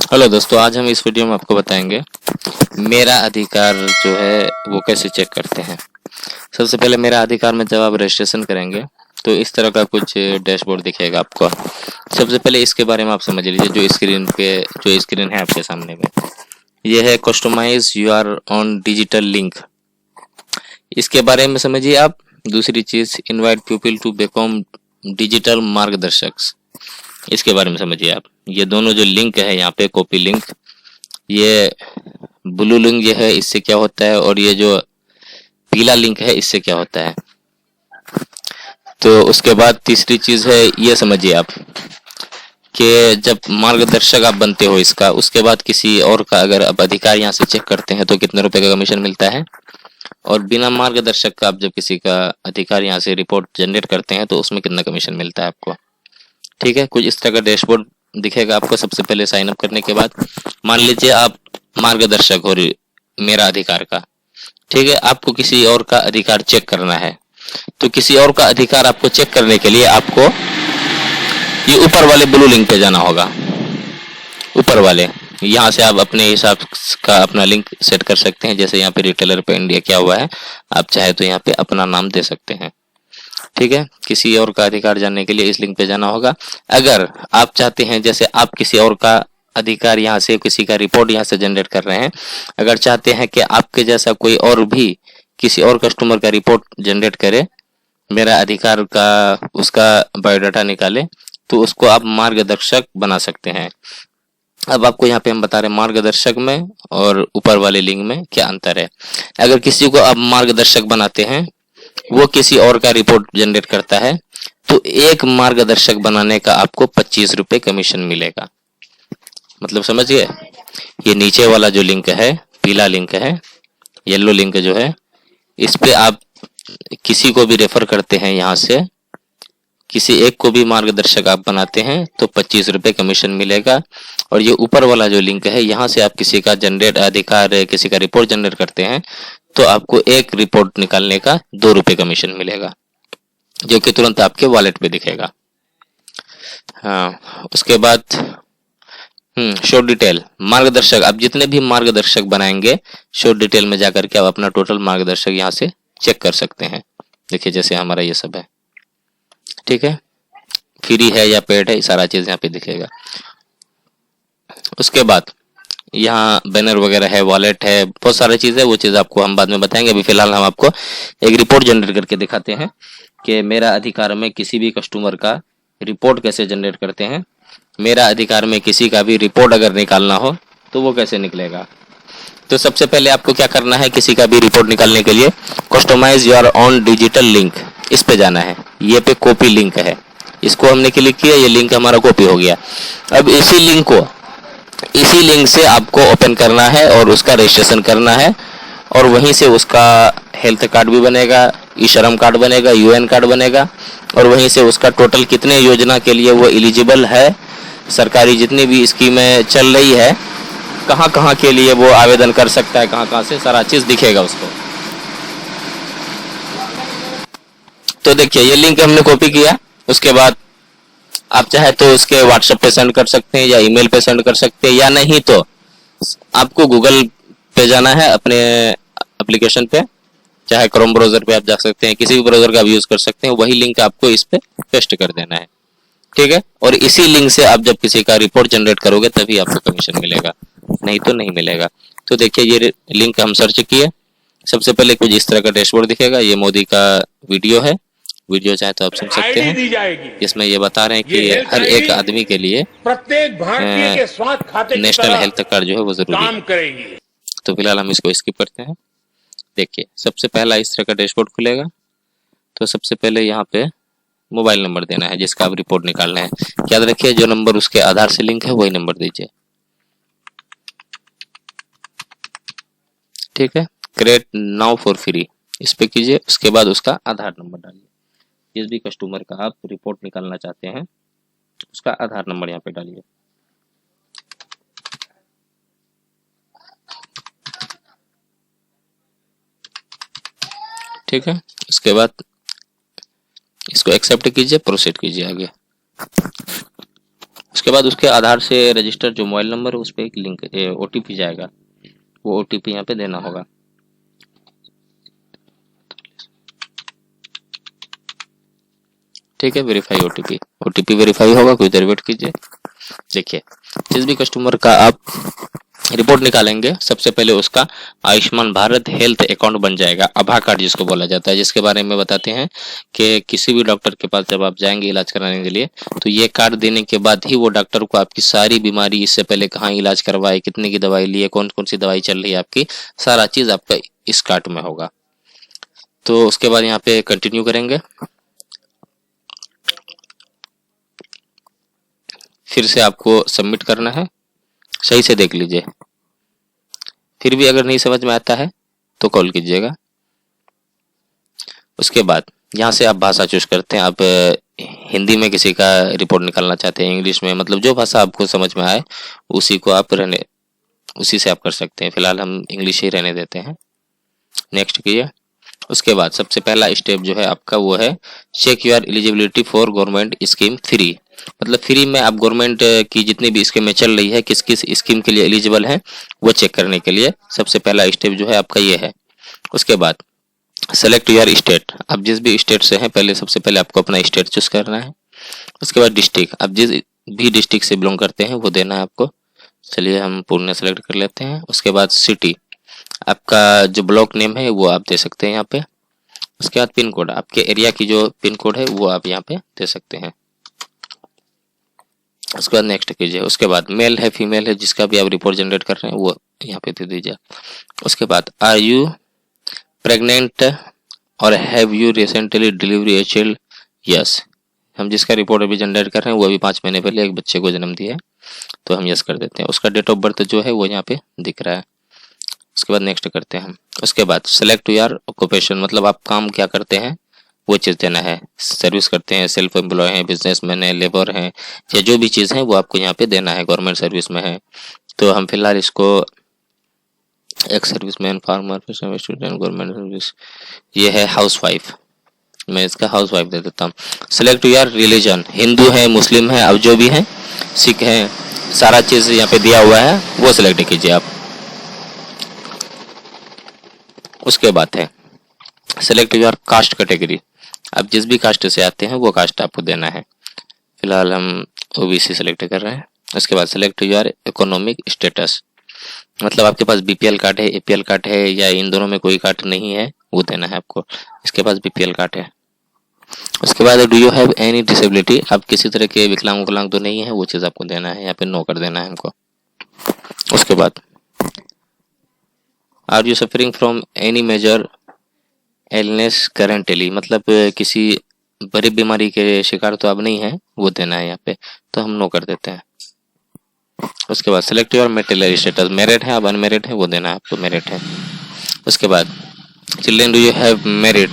Hello दोस्तों, आज हम इस वीडियो में आपको बताएंगे मेरा अधिकार जो है वो कैसे चेक करते हैं। सबसे पहले मेरा अधिकार में जब आप रजिस्ट्रेशन करेंगे तो इस तरह का कुछ डैशबोर्ड दिखेगा आपको। सबसे पहले इसके बारे में आप समझ लीजिए। जो स्क्रीन है आपके सामने में, ये है customize your own digital link. इसके बारे में समझिए आप। दूसरी चीज, invite people to become digital मार्गदर्शक, इसके बारे में समझिए आप। ये दोनों जो लिंक है यहाँ पे, कॉपी लिंक, ये ब्लू लिंक ये है, इससे क्या होता है, और ये जो पीला लिंक है इससे क्या होता है। तो उसके बाद तीसरी चीज है, ये समझिए आप कि जब मार्गदर्शक आप बनते हो इसका, उसके बाद किसी और का अगर आप अधिकार यहाँ से चेक करते हैं तो कितने रुपए का कमीशन मिलता है। और बिना मार्गदर्शक का आप जब किसी का अधिकार यहाँ से रिपोर्ट जनरेट करते हैं तो उसमें कितना कमीशन मिलता है आपको। ठीक है, कुछ इस तरह का डैशबोर्ड दिखेगा आपको। सबसे पहले साइन अप करने के बाद मान लीजिए आप मार्गदर्शक हो मेरा अधिकार का, ठीक है, आपको किसी और का अधिकार चेक करना है। तो किसी और का अधिकार आपको चेक करने के लिए आपको ये ऊपर वाले ब्लू लिंक पे जाना होगा। ऊपर वाले यहाँ से आप अपने हिसाब का अपना लिंक सेट कर सकते हैं। जैसे यहाँ पे रिटेलर पे इंडिया क्या हुआ है, आप चाहे तो यहाँ पे अपना नाम दे सकते हैं। ठीक है, किसी और का अधिकार जानने के लिए इस लिंक पे जाना होगा। अगर आप चाहते हैं, जैसे आप किसी और का अधिकार यहाँ से, किसी का रिपोर्ट यहाँ से जनरेट कर रहे हैं, अगर चाहते हैं कि आपके जैसा कोई और भी किसी और कस्टमर का रिपोर्ट जनरेट करे, मेरा अधिकार का उसका बायोडाटा निकाले, तो उसको आप मार्गदर्शक बना सकते हैं। अब आपको यहाँ पे हम बता रहे हैं मार्गदर्शक में और ऊपर वाले लिंक में क्या अंतर है। अगर किसी को आप मार्गदर्शक बनाते हैं, वो किसी और का रिपोर्ट जनरेट करता है, तो एक मार्गदर्शक बनाने का आपको 25 रुपए कमीशन मिलेगा। मतलब समझिए, ये नीचे वाला जो लिंक है, पीला लिंक है, येलो लिंक जो है, इस पे आप किसी को भी रेफर करते हैं, यहाँ से किसी एक को भी मार्गदर्शक आप बनाते हैं तो 25 रुपए कमीशन मिलेगा। और ये ऊपर वाला जो लिंक है, यहाँ से आप किसी का जनरेट अधिकार, किसी का रिपोर्ट जनरेट करते हैं तो आपको एक रिपोर्ट निकालने का 2 रुपए कमीशन मिलेगा, जो कि तुरंत आपके वॉलेट पे दिखेगा। हाँ, उसके बाद शो डिटेल मार्गदर्शक। आप जितने भी मार्गदर्शक बनाएंगे, शो डिटेल में जाकर के आप अपना टोटल मार्गदर्शक यहाँ से चेक कर सकते हैं। देखिए, जैसे हमारा ये सब है, ठीक है, फ्री है या पेड है, सारा चीज यहाँ पे दिखेगा। उसके बाद यहाँ बैनर वगैरह है, वॉलेट है, बहुत सारी चीज है, वो चीज आपको हम बाद में बताएंगे। अभी फिलहाल हम आपको एक रिपोर्ट जनरेट करके दिखाते हैं कि मेरा अधिकार में किसी भी कस्टमर का रिपोर्ट कैसे जनरेट करते हैं। मेरा अधिकार में किसी का भी रिपोर्ट अगर निकालना हो तो वो कैसे निकलेगा। तो सबसे पहले आपको क्या करना है, किसी का भी रिपोर्ट निकालने के लिए customize your own digital link, इस पे जाना है। ये पे कॉपी लिंक है, इसको हमने क्लिक किया, ये लिंक हमारा कॉपी हो गया। अब इसी लिंक से आपको ओपन करना है और उसका रजिस्ट्रेशन करना है, और वहीं से उसका हेल्थ कार्ड भी बनेगा, ई श्रम कार्ड बनेगा, यूएन कार्ड बनेगा, और वहीं से उसका टोटल कितने योजना के लिए वो एलिजिबल है, सरकारी जितनी भी स्कीमें चल रही है, कहाँ कहाँ के लिए वो आवेदन कर सकता है, कहाँ कहाँ से, सारा चीज दिखेगा उसको। तो देखिए, ये लिंक हमने कॉपी किया। उसके बाद आप चाहे तो उसके व्हाट्सएप पे सेंड कर सकते हैं या ईमेल पे सेंड कर सकते हैं, या नहीं तो आपको गूगल पे जाना है अपने एप्लीकेशन पे, चाहे क्रोम ब्राउजर पे आप जा सकते हैं, किसी भी ब्राउजर का आप यूज कर सकते हैं, वही लिंक आपको इस पे पेस्ट कर देना है। ठीक है, और इसी लिंक से आप जब किसी का रिपोर्ट जनरेट करोगे तभी आपको कमीशन मिलेगा, नहीं तो नहीं मिलेगा। तो देखिए, ये लिंक हम सर्च किए, सबसे पहले कुछ इस तरह का डैशबोर्ड दिखेगा। ये मोदी का वीडियो है, वीडियो चाहे तो आप सुन सकते हैं। इसमें ये बता रहे हैं कि हर एक आदमी के लिए प्रत्येक भारतीय के स्वास्थ्य खाते की नेशनल तरह हेल्थ कार्ड जो है वो जरूरी काम है। करेगी। तो फिलहाल हम इसको स्किप करते हैं। देखिए, सबसे पहला इस तरह का डैशबोर्ड खुलेगा। तो सबसे पहले यहाँ पे मोबाइल नंबर देना है जिसका आप रिपोर्ट निकालना है। याद रखिए, जो नंबर उसके आधार से लिंक है वही नंबर दीजिए। ठीक है, क्रिएट नाउ फॉर फ्री, इस पे कीजिए। उसके बाद उसका आधार नंबर डालिए। जिस भी कस्टमर का आप रिपोर्ट निकालना चाहते हैं उसका आधार नंबर यहाँ पे डालिए। ठीक है, उसके बाद इसको एक्सेप्ट कीजिए, प्रोसीड कीजिए आगे। उसके उसके बाद उसके आधार से रजिस्टर जो मोबाइल नंबर है उस पर एक लिंक OTP जाएगा, वो OTP यहाँ पे देना होगा। ठीक है, वेरीफाई OTP वेरीफाई होगा, कुछ देर वेट कीजिए। देखिए, जिस भी कस्टमर का आप रिपोर्ट निकालेंगे सबसे पहले उसका आयुष्मान भारत हेल्थ अकाउंट बन जाएगा, आभा कार्ड जिसको बोला जाता है, जिसके बारे में बताते हैं कि किसी भी डॉक्टर के पास जब आप जाएंगे इलाज कराने के लिए तो ये कार्ड देने के बाद ही वो डॉक्टर को आपकी सारी बीमारी, इससे पहले कहाँ इलाज करवाए, कितने की दवाई ली है, कौन कौन सी दवाई चल रही है आपकी, सारा चीज आपका इस कार्ड में होगा। तो उसके बाद यहाँ पे कंटिन्यू करेंगे, फिर से आपको सबमिट करना है, सही से देख लीजिए। फिर भी अगर नहीं समझ में आता है तो कॉल कीजिएगा। उसके बाद यहाँ से आप भाषा चूज करते हैं, आप हिंदी में किसी का रिपोर्ट निकालना चाहते हैं, इंग्लिश में, मतलब जो भाषा आपको समझ में आए उसी को आप उसी से आप कर सकते हैं। फिलहाल हम इंग्लिश ही रहने देते हैं, नेक्स्ट कीजिए। उसके बाद सबसे पहला स्टेप जो है आपका वो है check your eligibility for government scheme free, मतलब फ्री में आप गवर्नमेंट की जितनी भी स्कीमें चल रही है किस किस स्कीम के लिए एलिजिबल है वो चेक करने के लिए सबसे पहला स्टेप जो है आपका ये है। उसके बाद सेलेक्ट योर स्टेट, आप जिस भी स्टेट से हैं पहले सबसे पहले आपको अपना स्टेट चूज करना है। उसके बाद डिस्ट्रिक्ट, आप जिस भी डिस्ट्रिक्ट से बिलोंग करते हैं वो देना है आपको। चलिए हम पूर्णिया सेलेक्ट कर लेते हैं। उसके बाद सिटी, आपका जो ब्लॉक नेम है वो आप दे सकते हैं यहाँ पे। उसके बाद पिन कोड, आपके एरिया की जो पिन कोड है वो आप यहाँ पे दे सकते हैं। उसके बाद नेक्स्ट कीजिए। उसके बाद मेल है फीमेल है, जिसका भी आप रिपोर्ट जनरेट कर रहे हैं वो यहाँ पे दे दीजिए। उसके बाद आर यू प्रेग्नेंट और have you recently delivery a child, yes, हम जिसका रिपोर्ट अभी जनरेट कर रहे हैं वो अभी 5 महीने पहले एक बच्चे को जन्म दिया है तो हम यस कर देते हैं। उसका डेट ऑफ बर्थ जो है वो यहाँ पे दिख रहा है। उसके बाद नेक्स्ट करते हैं हम। उसके बाद सेलेक्ट योर ऑक्यूपेशन, मतलब आप काम क्या करते हैं वो चीज़ देना है, सर्विस करते हैं, सेल्फ एम्प्लॉय हैं, बिजनेसमैन है, लेबर हैं, या जो भी चीज़ है वो आपको यहाँ पे देना है, गवर्नमेंट सर्विस में है तो हम फिलहाल इसको एक serviceman, farmer, student, government service, ये है हाउस वाइफ, मैं इसका हाउस वाइफ दे देता हूँ। सेलेक्ट योर रिलीजन, हिंदू है, मुस्लिम है, अब जो भी है, सिख है, सारा चीज़ यहाँ पे दिया हुआ है वो सिलेक्ट कीजिए आप। उसके बाद है सेलेक्ट योर कास्ट कैटेगरी, आप जिस भी कास्ट से आते हैं वो कास्ट आपको देना है। फिलहाल हम OBC सेलेक्ट कर रहे हैं। उसके बाद सेलेक्ट योर इकोनॉमिक स्टेटस, मतलब आपके पास BPL कार्ड है, APL कार्ड है, या इन दोनों में कोई कार्ड नहीं है वो देना है आपको। इसके पास BPL कार्ड है। उसके बाद do you have any disability, आप किसी तरह के विकलांग तो नहीं है वो चीज़ आपको देना है, यहाँ पे नो कर देना है हमको। उसके बाद are you suffering from any major illness currently, मतलब किसी बड़ी बीमारी के शिकार तो आप नहीं है वो देना है यहाँ पे, तो हम नो कर देते हैं। उसके बाद select your marital status, married है आप अनमैरिड है वो देना है आपको, मैरिड है। उसके बाद children do you have married,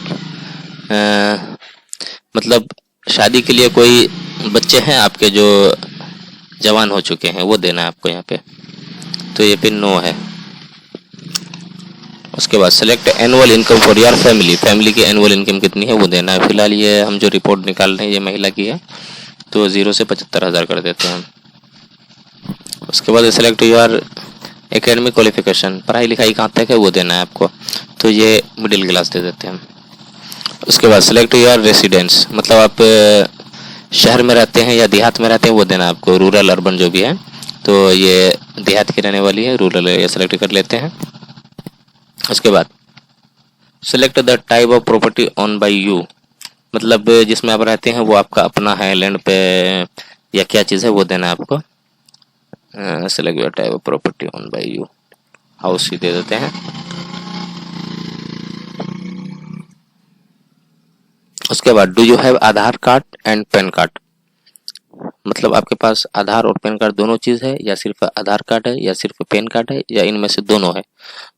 मतलब शादी के लिए कोई बच्चे हैं आपके जो जवान हो चुके हैं वो देना है आपको यहाँ पे, तो ये पे नो है। उसके बाद select annual income for your family, family की एनुअल इनकम कितनी है वो देना है। फिलहाल ये हम जो रिपोर्ट निकाल रहे हैं ये महिला की है तो 0 से 75,000 कर देते हैं हम। उसके बाद सेलेक्ट योर एकेडमिक क्वालिफिकेशन, पढ़ाई लिखाई कहाँ तक है वो देना है आपको, तो ये मिडिल क्लास दे देते हैं हम। उसके बाद सेलेक्ट योर रेसिडेंस, मतलब आप शहर में रहते हैं या देहात में रहते हैं वो देना है आपको, रूरल अर्बन जो भी है, तो ये देहात की रहने वाली है, रूरल ये सेलेक्ट कर लेते हैं। उसके बाद select the type of property own by you, मतलब जिसमें आप रहते हैं वो आपका अपना है, लैंड पे या क्या चीज़ है वो देना है आपको। Select your type of property own by you, house ही दे देते हैं। उसके बाद do you have Aadhaar card and PAN card, मतलब आपके पास आधार और पैन कार्ड दोनों चीज़ है, या सिर्फ आधार कार्ड है, या सिर्फ पैन कार्ड है, या इनमें से दोनों है,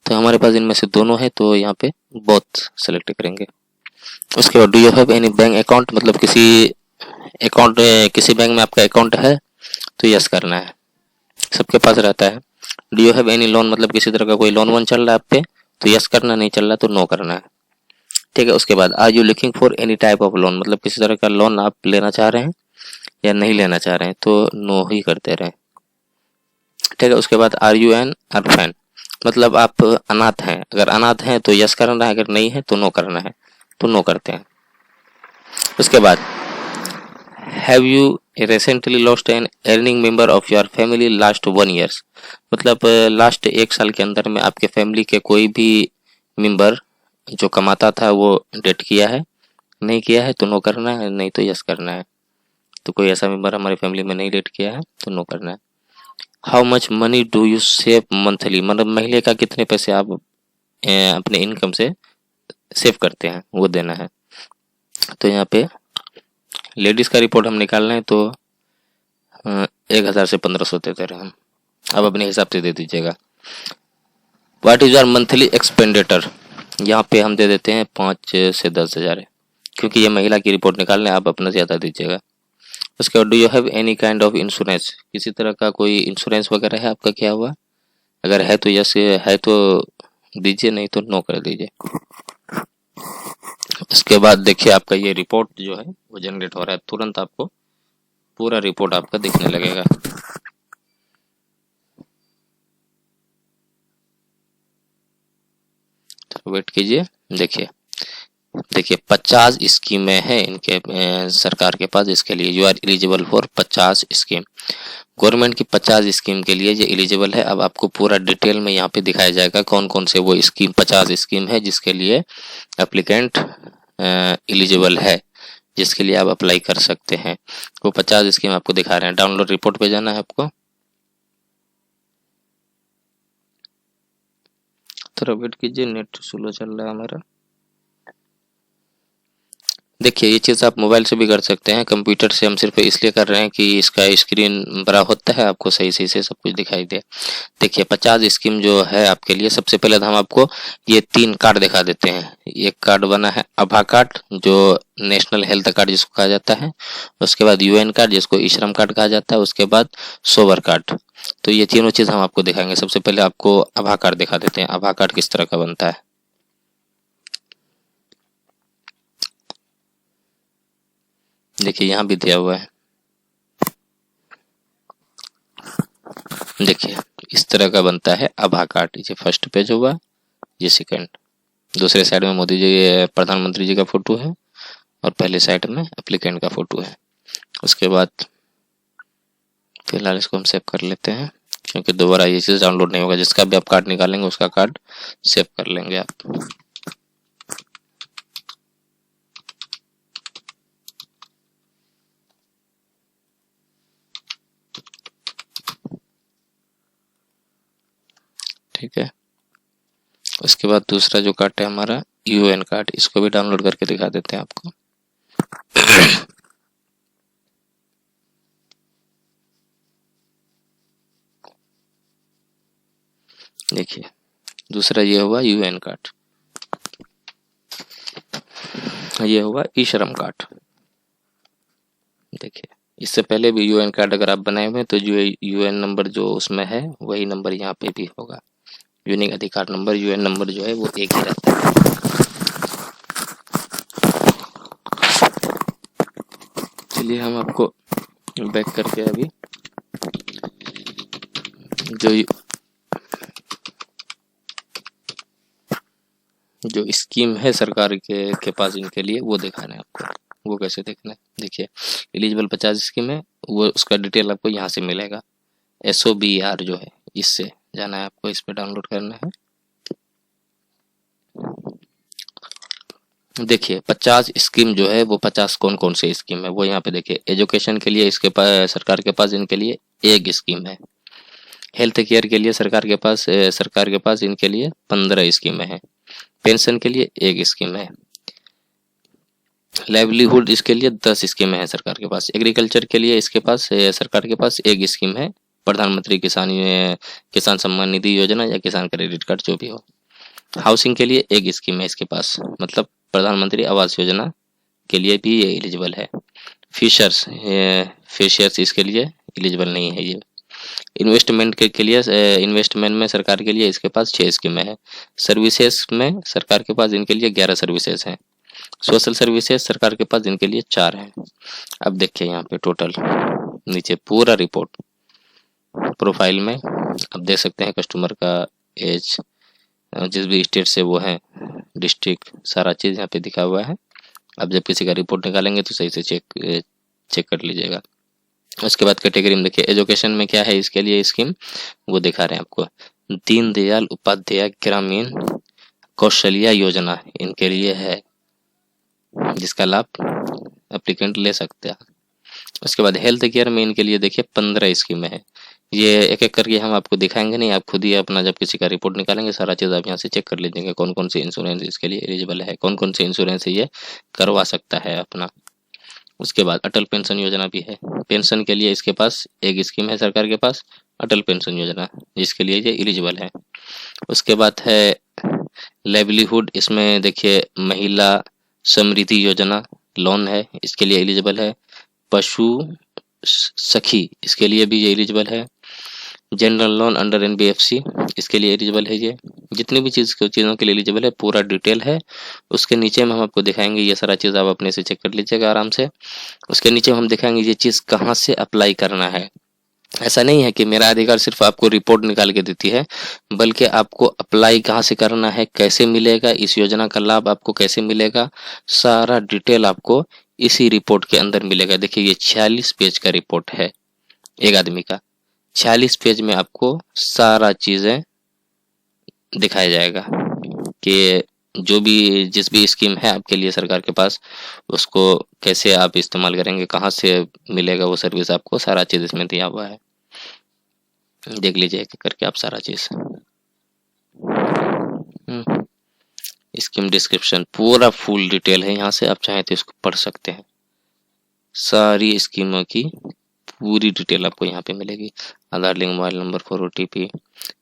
तो हमारे पास इनमें से दोनों है तो यहाँ पे बोथ सेलेक्ट करेंगे। उसके बाद do you have any bank account, मतलब किसी बैंक में आपका अकाउंट है तो यस करना है, सबके पास रहता है। Do you have any loan, मतलब किसी तरह का कोई लोन वोन चल रहा है आप पे तो यस करना, नहीं चल रहा तो नो करना है, ठीक है। उसके बाद are you looking for any type of loan, मतलब किसी तरह का लोन आप लेना चाह रहे हैं या नहीं लेना चाह रहे हैं तो नो ही करते रहें। ठीक है, उसके बाद आर यू एन ऑर्फन, मतलब आप अनाथ हैं। अगर अनाथ हैं तो यस करना है, अगर नहीं है तो नो करना है, तो नो करते हैं। उसके बाद have you recently lost N earning member of your family last 1 years, मतलब लास्ट 1 साल के अंदर में आपके फैमिली के कोई भी मेंबर जो कमाता था वो डेट किया है, नहीं किया है तो नो करना है, नहीं तो यस करना है। तो कोई ऐसा मेंबर हमारी फैमिली में नहीं डेट किया है तो नो करना है। How much money do you save monthly, मतलब महीने का कितने पैसे आप अपने इनकम से सेव करते हैं वो देना है। तो यहाँ पे लेडीज का रिपोर्ट हम निकाल रहे हैं तो 1000 से 1500 देते रहे हम, अब अपने हिसाब से दे दीजिएगा। What is our monthly expenditure, यहाँ पे हम दे देते हैं 5 से 10 हज़ार, क्योंकि ये महिला की रिपोर्ट निकाल रहे हैं, आप अपना ज़्यादा दीजिएगा। उसके बाद do you have any kind of insurance, किसी तरह का कोई इंश्योरेंस वगैरह है आपका क्या हुआ, अगर है तो यस है तो दीजिए, नहीं तो नो कर दीजिए। इसके बाद देखिए आपका ये रिपोर्ट जो है वो जनरेट हो रहा है, तुरंत आपको पूरा रिपोर्ट आपका दिखने लगेगा। तो वेट कीजिए, देखिए 50 स्कीमें हैं इनके सरकार के पास, इसके लिए you are eligible for 50 scheme, government की 50 स्कीम के लिए ये एलिजिबल है। अब आपको पूरा डिटेल में यहाँ पे दिखाया जाएगा कौन कौन से वो स्कीम 50 स्कीम है जिसके लिए एप्लीकेंट एलिजिबल है, जिसके लिए आप अप्लाई कर सकते हैं। वो 50 स्कीम आपको दिखा रहे हैं। डाउनलोड रिपोर्ट पे जाना है आपको, थोड़ा वेट कीजिए, नेट स्लो चल रहा है हमारा। देखिए ये चीज़ आप मोबाइल से भी कर सकते हैं, कंप्यूटर से हम सिर्फ इसलिए कर रहे हैं कि इसका स्क्रीन बड़ा होता है, आपको सही सही से सब कुछ दिखाई दे। देखिए 50 स्कीम जो है आपके लिए, सबसे पहले तो हम आपको ये 3 कार्ड दिखा देते हैं। एक कार्ड बना है आभा कार्ड, जो नेशनल हेल्थ कार्ड जिसको कहा जाता है, उसके बाद यूएन कार्ड जिसको ई श्रम कार्ड कहा जाता है, उसके बाद सोबर कार्ड। तो ये तीनों चीज़ हम आपको दिखाएंगे। सबसे पहले आपको आभा कार्ड दिखा देते हैं, आभा कार्ड किस तरह का बनता है। देखिए यहाँ भी दिया हुआ है, देखिए इस तरह का बनता है आभा कार्ड। ये फर्स्ट पेज होगा, ये सेकंड, दूसरे साइड में मोदी जी प्रधानमंत्री जी का फोटो है और पहले साइड में एप्लीकेंट का फोटो है। उसके बाद फिलहाल इसको हम सेव कर लेते हैं, क्योंकि दोबारा ये चीज़ डाउनलोड नहीं होगा। जिसका भी आप कार्ड निकालेंगे उसका कार्ड सेव कर लेंगे आप। ठीक है, उसके बाद दूसरा जो कार्ड है हमारा यूएन कार्ड, इसको भी डाउनलोड करके दिखा देते हैं आपको। देखिए दूसरा ये हुआ यूएन कार्ड, ये हुआ ई श्रम कार्ड। देखिए इससे पहले भी यूएन कार्ड अगर आप बनाए हुए हैं तो जो यूएन नंबर जो उसमें है वही नंबर यहाँ पे भी होगा। यूनिक अधिकार नंबर, यूएन नंबर जो है वो एक ही रहता है। चलिए हम आपको बैक करके अभी जो स्कीम है सरकार के पास इनके लिए वो दिखाना है आपको। वो कैसे देखना है, देखिए एलिजिबल 50 स्कीम है, वो उसका डिटेल आपको यहाँ से मिलेगा। SOBR जो है इससे जाना है आपको, इस पे डाउनलोड करना है। देखिए 50 स्कीम जो है वो 50 कौन कौन से स्कीम है वो यहाँ पे देखिए। एजुकेशन के लिए इसके पास सरकार के पास इनके लिए एक स्कीम है। हेल्थ केयर के लिए सरकार के पास इनके लिए 15 स्कीमें हैं। पेंशन के लिए एक स्कीम है। लाइवलीहुड इसके लिए 10 स्कीमें हैं सरकार के पास। एग्रीकल्चर के लिए इसके पास सरकार के पास एक स्कीम है, प्रधानमंत्री किसान सम्मान निधि योजना या किसान क्रेडिट कार्ड जो भी हो। हाउसिंग के लिए एक स्कीम है इसके पास, मतलब प्रधानमंत्री आवास योजना के लिए भी ये एलिजिबल है। फिशर्स इसके लिए एलिजिबल नहीं है ये। इन्वेस्टमेंट के लिए इन्वेस्टमेंट में सरकार के लिए इसके पास 6 स्कीमें हैं। सर्विसेज में सरकार के पास इनके लिए 11 सर्विसेज हैं। सोशल सर्विसेज सरकार के पास जिनके लिए 4 हैं। अब देखिए यहाँ पे टोटल नीचे पूरा रिपोर्ट प्रोफाइल में आप देख सकते हैं कस्टमर का एज, जिस भी स्टेट से वो है, डिस्ट्रिक्ट, सारा चीज़ यहाँ पे दिखा हुआ है। अब जब किसी का रिपोर्ट निकालेंगे तो सही से चेक कर लीजिएगा। उसके बाद कैटेगरी में देखिए एजुकेशन में क्या है, इसके लिए स्कीम वो दिखा रहे हैं आपको। दीनदयाल उपाध्याय ग्रामीण कौशल्या योजना इनके लिए है, जिसका लाभ एप्लीकेंट ले सकते हैं। उसके बाद हेल्थ केयर में इनके लिए देखिए 15 स्कीमें हैं। ये एक एक करके हम आपको दिखाएंगे नहीं, आप खुद ही अपना जब किसी का रिपोर्ट निकालेंगे सारा चीज़ आप यहाँ से चेक कर लीजिएगा, कौन कौन से इंश्योरेंस इसके लिए एलिजिबल है, कौन कौन से इंश्योरेंस ये करवा सकता है अपना। उसके बाद अटल पेंशन योजना भी है, पेंशन के लिए इसके पास एक स्कीम है सरकार के पास, अटल पेंशन योजना, जिसके लिए ये एलिजिबल है। उसके बाद है लाइवलीहुड, इसमें देखिए महिला समृद्धि योजना लोन है, इसके लिए एलिजिबल है। पशु सखी, इसके लिए भी ये एलिजिबल है। जनरल लोन अंडर एनबीएफसी, इसके लिए एलिजिबल है। ये जितनी भी चीज़ों के लिए एलिजिबल है पूरा डिटेल है। उसके नीचे में हम आपको दिखाएंगे, ये सारा चीज़ आप अपने से चेक कर लीजिएगा आराम से। उसके नीचे हम दिखाएंगे ये चीज़ कहाँ से अप्लाई करना है। ऐसा नहीं है कि मेरा अधिकार सिर्फ आपको रिपोर्ट निकाल के देती है, बल्कि आपको अप्लाई कहाँ से करना है, कैसे मिलेगा, इस योजना का लाभ आपको कैसे मिलेगा, सारा डिटेल आपको इसी रिपोर्ट के अंदर मिलेगा। देखिए ये 46 पेज का रिपोर्ट है एक आदमी का, 46 पेज में आपको सारा चीज़ें दिखाया जाएगा कि जो भी जिस भी स्कीम है आपके लिए सरकार के पास, उसको कैसे आप इस्तेमाल करेंगे, कहाँ से मिलेगा वो सर्विस आपको, सारा चीज़ इसमें दिया हुआ है। देख लीजिए एक करके आप सारा चीज़। स्कीम डिस्क्रिप्शन पूरा फुल डिटेल है, यहाँ से आप चाहें तो इसको पढ़ सकते हैं। सारी स्कीमों की पूरी डिटेल आपको यहाँ पे मिलेगी। Aadhaar link, mobile number for OTP,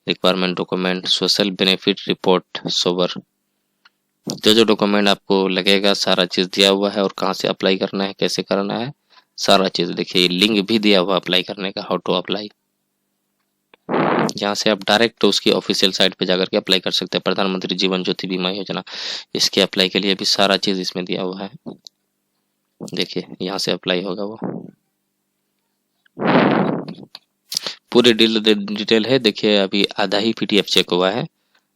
requirement document, social benefit report, सोवर, जो जो डॉक्यूमेंट आपको लगेगा सारा चीज़ दिया हुआ है। और कहाँ से अप्लाई करना है, कैसे करना है, सारा चीज़ देखिए। लिंक भी दिया हुआ अप्लाई करने का, हाउ टू अप्लाई, जहाँ से आप डायरेक्ट उसकी ऑफिशियल साइट पे जाकर के अप्लाई कर सकते हैं। प्रधानमंत्री जीवन ज्योति बीमा योजना, इसके अप्लाई के लिए भी सारा चीज़ इसमें दिया हुआ है। देखिए यहाँ से अप्लाई होगा वो पूरी डिटेल है। देखिए अभी आधा ही पीडीएफ चेक हुआ है,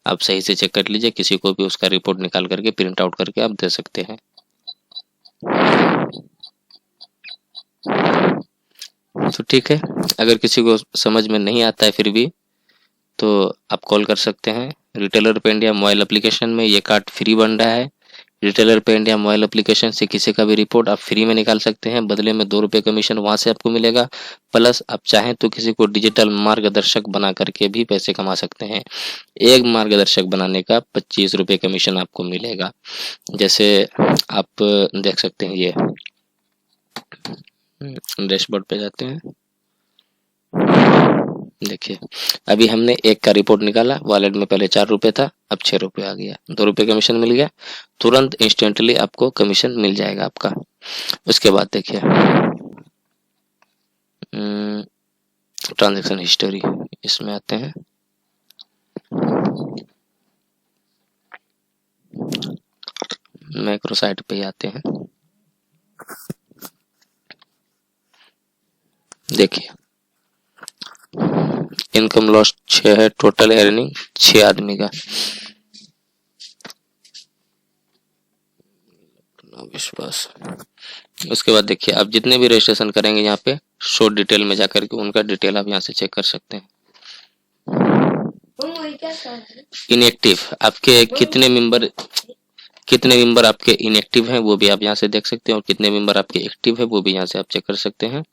आप सही से चेक कर लीजिए। किसी को भी उसका रिपोर्ट निकाल करके प्रिंट आउट करके आप दे सकते हैं। तो ठीक है, अगर किसी को समझ में नहीं आता है फिर भी तो आप कॉल कर सकते हैं। रिटेलर पे इंडिया मोबाइल एप्लीकेशन में ये कार्ड फ्री बन रहा है। रिटेलर पे इंडिया मोबाइल एप्लीकेशन से किसी का भी रिपोर्ट आप फ्री में निकाल सकते हैं, बदले में 2 रुपये कमीशन वहाँ से आपको मिलेगा। प्लस आप चाहें तो किसी को डिजिटल मार्गदर्शक बना करके भी पैसे कमा सकते हैं। एक मार्गदर्शक बनाने का 25 रुपये कमीशन आपको मिलेगा। जैसे आप देख सकते हैं, ये डैशबोर्ड पे जाते हैं, देखिए अभी हमने एक का रिपोर्ट निकाला, वॉलेट में पहले 4 रुपये था, अब 6 रुपये आ गया, 2 रुपये कमीशन मिल गया। तुरंत इंस्टेंटली आपको कमीशन मिल जाएगा आपका। उसके बाद देखिए ट्रांजैक्शन हिस्टोरी, इसमें आते हैं। मैक्रो साइट पे आते हैं। देखिए इनकम लॉस 6 है, टोटल अर्निंग 6 आदमी का विश्वास। उसके बाद देखिए आप जितने भी रजिस्ट्रेशन करेंगे यहाँ पे शो डिटेल में जाकर के उनका डिटेल आप यहाँ से चेक कर सकते हैं। इनएक्टिव आपके कितने मेंबर आपके इनएक्टिव हैं वो भी आप यहाँ से देख सकते हैं, और कितने मेंबर आपके एक्टिव है वो भी यहाँ से आप चेक कर सकते हैं।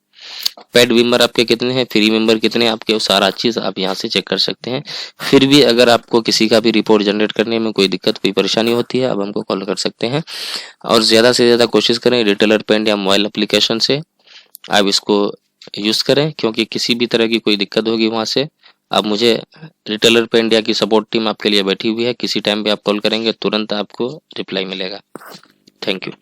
पेड मेंबर आपके कितने हैं, फ्री मेंबर कितने आपके, वो सारा चीज आप यहाँ से चेक कर सकते हैं। फिर भी अगर आपको किसी का भी रिपोर्ट जनरेट करने में कोई दिक्कत, कोई परेशानी होती है, आप हमको कॉल कर सकते हैं। और ज्यादा से ज्यादा कोशिश करें रिटेलर पे इंडिया मोबाइल एप्लीकेशन से आप इसको यूज करें, क्योंकि किसी भी तरह की कोई दिक्कत होगी वहां से आप मुझे, रिटेलर पे इंडिया की सपोर्ट टीम आपके लिए बैठी हुई है, किसी टाइम भी आप कॉल करेंगे तुरंत आपको रिप्लाई मिलेगा। Thank you.